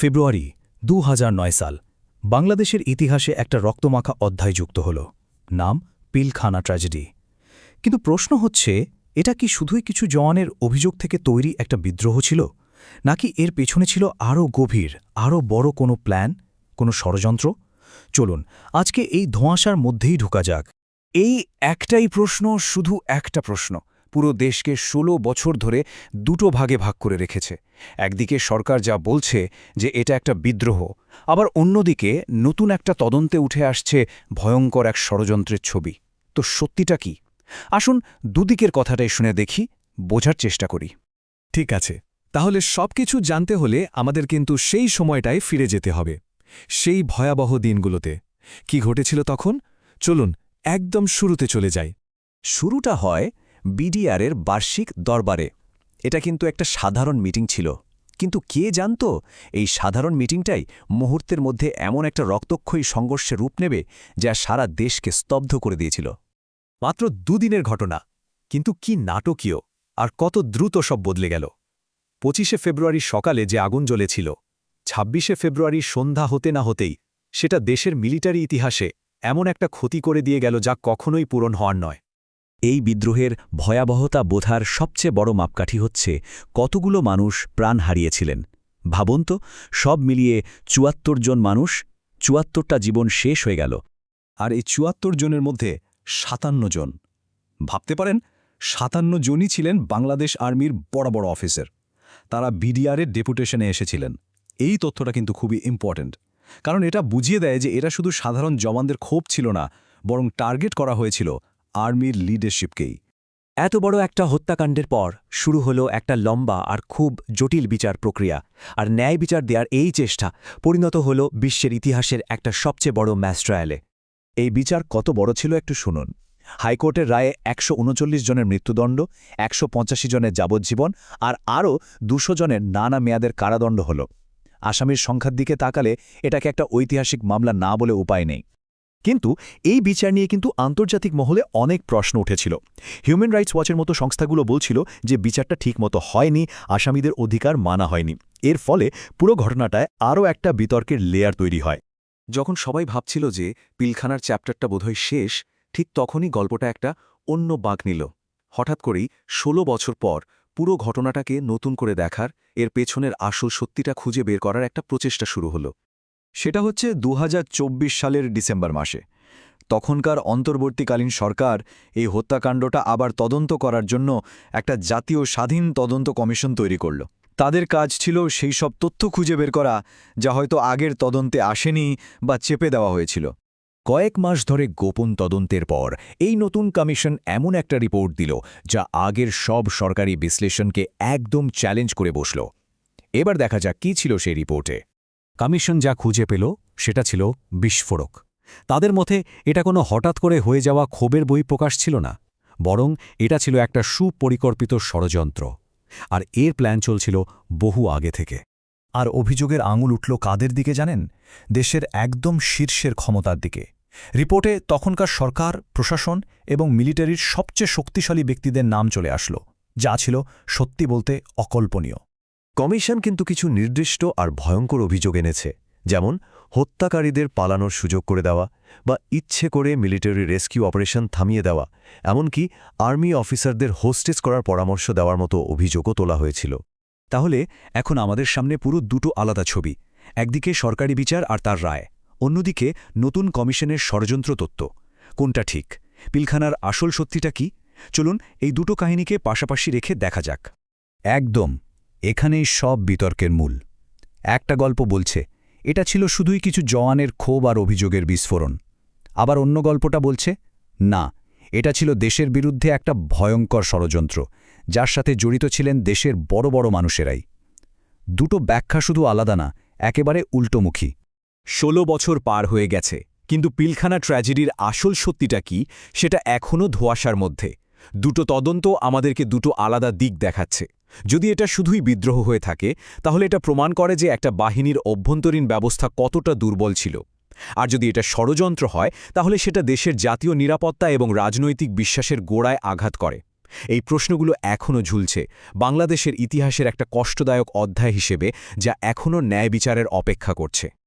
ফেব্রুয়ারি ২০০৯ সাল বাংলাদেশের ইতিহাসে একটা রক্তমাখা অধ্যায় যুক্ত হল। নাম পিলখানা ট্র্যাজেডি। কিন্তু প্রশ্ন হচ্ছে, এটা কি শুধুই কিছু জওয়ানের অভিযোগ থেকে তৈরি একটা বিদ্রোহ ছিল, নাকি এর পেছনে ছিল আরও গভীর, আরও বড় কোনো প্ল্যান, কোনো ষড়যন্ত্র? চলুন আজকে এই ধোঁয়াশার মধ্যেই ঢোকা যাক। এই একটাই প্রশ্ন, শুধু একটা প্রশ্ন, পুরো দেশকে ১৬ বছর ধরে দুটো ভাগে ভাগ করে রেখেছে। একদিকে সরকার যা বলছে যে এটা একটা বিদ্রোহ, আবার অন্যদিকে নতুন একটা তদন্তে উঠে আসছে ভয়ঙ্কর এক ষড়যন্ত্রের ছবি। তো সত্যিটা কি? আসুন দুদিকের কথাটাই শুনে দেখি, বোঝার চেষ্টা করি। ঠিক আছে, তাহলে সবকিছু জানতে হলে আমাদের কিন্তু সেই সময়টায় ফিরে যেতে হবে, সেই ভয়াবহ দিনগুলোতে। কি ঘটেছিল তখন? চলুন একদম শুরুতে চলে যাই। শুরুটা হয় বিডিআরের বার্ষিক দরবারে। এটা কিন্তু একটা সাধারণ মিটিং ছিল, কিন্তু কে জানত এই সাধারণ মিটিংটাই মুহূর্তের মধ্যে এমন একটা রক্তক্ষয়ী সংঘর্ষে রূপ নেবে যা সারা দেশকে স্তব্ধ করে দিয়েছিল। মাত্র দুদিনের ঘটনা, কিন্তু কি নাটকীয়, আর কত দ্রুত সব বদলে গেল। ২৫শে ফেব্রুয়ারি সকালে যে আগুন জ্বলেছিল, ২৬শে ফেব্রুয়ারি সন্ধ্যা হতে না হতেই সেটা দেশের মিলিটারি ইতিহাসে এমন একটা ক্ষতি করে দিয়ে গেল যা কখনোই পূরণ হওয়ার নয়। এই বিদ্রোহের ভয়াবহতা বোঝার সবচেয়ে বড় মাপকাঠি হচ্ছে কতগুলো মানুষ প্রাণ হারিয়েছিলেন। ভাবুন তো, সব মিলিয়ে ৭৪ জন মানুষ, ৭৪টা জীবন শেষ হয়ে গেল। আর এই ৭৪ জনের মধ্যে ৫৭ জন, ভাবতে পারেন, ৫৭ জনই ছিলেন বাংলাদেশ আর্মির বড় বড় অফিসার। তারা বিডিআরের ডেপুটেশনে এসেছিলেন। এই তথ্যটা কিন্তু খুবই ইম্পর্ট্যান্ট, কারণ এটা বুঝিয়ে দেয় যে এরা শুধু সাধারণ জওয়ানদের ক্ষোভ ছিল না, বরং টার্গেট করা হয়েছিল আর্মির লিডারশিপকেই। এত বড় একটা হত্যাকাণ্ডের পর শুরু হলো একটা লম্বা আর খুব জটিল বিচার প্রক্রিয়া, আর ন্যায় বিচার দেওয়ার এই চেষ্টা পরিণত হল বিশ্বের ইতিহাসের একটা সবচেয়ে বড় ম্যাস ট্রায়ালে। এই বিচার কত বড় ছিল একটু শুনুন। হাইকোর্টের রায়ে ১৩৯ জনের মৃত্যুদণ্ড, ১৮৫ জনের যাবজ্জীবন আর আরও ২০০ জনের নানা মেয়াদের কারাদণ্ড হল। আসামির সংখ্যার দিকে তাকালে এটাকে একটা ঐতিহাসিক মামলা না বলে উপায় নেই। কিন্তু এই বিচার নিয়ে কিন্তু আন্তর্জাতিক মহলে অনেক প্রশ্ন উঠেছিল। হিউম্যান রাইটস ওয়াচের মতো সংস্থাগুলো বলছিল যে বিচারটা ঠিকমতো হয়নি, আসামিদের অধিকার মানা হয়নি। এর ফলে পুরো ঘটনাটায় আরও একটা বিতর্কের লেয়ার তৈরি হয়। যখন সবাই ভাবছিল যে পিলখানার চ্যাপ্টারটা বোধহয় শেষ, ঠিক তখনই গল্পটা একটা অন্য বাঁক নিল। হঠাৎ করেই ১৬ বছর পর পুরো ঘটনাটাকে নতুন করে দেখার, এর পেছনের আসল সত্যিটা খুঁজে বের করার একটা প্রচেষ্টা শুরু হলো। সেটা হচ্ছে ২০২৪ সালের ডিসেম্বর মাসে। তখনকার অন্তর্বর্তীকালীন সরকার এই হত্যাকাণ্ডটা আবার তদন্ত করার জন্য একটা জাতীয় স্বাধীন তদন্ত কমিশন তৈরি করল। তাদের কাজ ছিল সেই সব তথ্য খুঁজে বের করা যা হয়তো আগের তদন্তে আসেনি বা চেপে দেওয়া হয়েছিল। কয়েক মাস ধরে গোপন তদন্তের পর এই নতুন কমিশন এমন একটা রিপোর্ট দিল যা আগের সব সরকারি বিশ্লেষণকে একদম চ্যালেঞ্জ করে বসল। এবার দেখা যাক কী ছিল সেই রিপোর্টে। কমিশন যা খুঁজে পেল সেটা ছিল বিস্ফোরক। তাদের মতে এটা কোনো হঠাৎ করে হয়ে যাওয়া ক্ষোভের বহিঃপ্রকাশ ছিল না, বরং এটা ছিল একটা সুপরিকল্পিত ষড়যন্ত্র। আর এর প্ল্যান চলছিল বহু আগে থেকে। আর অভিযোগের আঙুল উঠল কাদের দিকে জানেন? দেশের একদম শীর্ষের ক্ষমতার দিকে। রিপোর্টে তখনকার সরকার, প্রশাসন এবং মিলিটারির সবচেয়ে শক্তিশালী ব্যক্তিদের নাম চলে আসলো, যা ছিল সত্যি বলতে অকল্পনীয়। কমিশন কিন্তু কিছু নির্দিষ্ট আর ভয়ঙ্কর অভিযোগ এনেছে, যেমন হত্যাকারীদের পালানোর সুযোগ করে দেওয়া বা ইচ্ছে করে মিলিটারি রেস্কিউ অপারেশন থামিয়ে দেওয়া, এমনকি আর্মি অফিসারদের হোস্টেজ করার পরামর্শ দেওয়ার মতো অভিযোগও তোলা হয়েছিল। তাহলে এখন আমাদের সামনে পুরো দুটো আলাদা ছবি। একদিকে সরকারি বিচার আর তার রায়, অন্যদিকে নতুন কমিশনের ষড়যন্ত্র তত্ত্ব। কোনটা ঠিক? পিলখানার আসল সত্যিটা কি? চলুন এই দুটো কাহিনীকে পাশাপাশি রেখে দেখা যাক। একদম, এখানেই সব বিতর্কের মূল। একটা গল্প বলছে এটা ছিল শুধুই কিছু জওয়ানের ক্ষোভ আর অভিযোগের বিস্ফোরণ। আবার অন্য গল্পটা বলছে না, এটা ছিল দেশের বিরুদ্ধে একটা ভয়ঙ্কর ষড়যন্ত্র, যার সাথে জড়িত ছিলেন দেশের বড় বড় মানুষেরাই। দুটো ব্যাখ্যা শুধু আলাদা না, একেবারে উল্টোমুখী। ১৬ বছর পার হয়ে গেছে, কিন্তু পিলখানা ট্র্যাজেডির আসল সত্যিটা কি সেটা এখনও ধোঁয়াশার মধ্যে। দুটো তদন্ত আমাদেরকে দুটো আলাদা দিক দেখাচ্ছে। যদি এটা শুধুই বিদ্রোহ হয়ে থাকে, তাহলে এটা প্রমাণ করে যে একটা বাহিনীর অভ্যন্তরীণ ব্যবস্থা কতটা দুর্বল ছিল। আর যদি এটা ষড়যন্ত্র হয়, তাহলে সেটা দেশের জাতীয় নিরাপত্তা এবং রাজনৈতিক বিশ্বাসের গোড়ায় আঘাত করে। এই প্রশ্নগুলো এখনও ঝুলছে বাংলাদেশের ইতিহাসের একটা কষ্টদায়ক অধ্যায় হিসেবে, যা এখনও ন্যায় বিচারের অপেক্ষা করছে।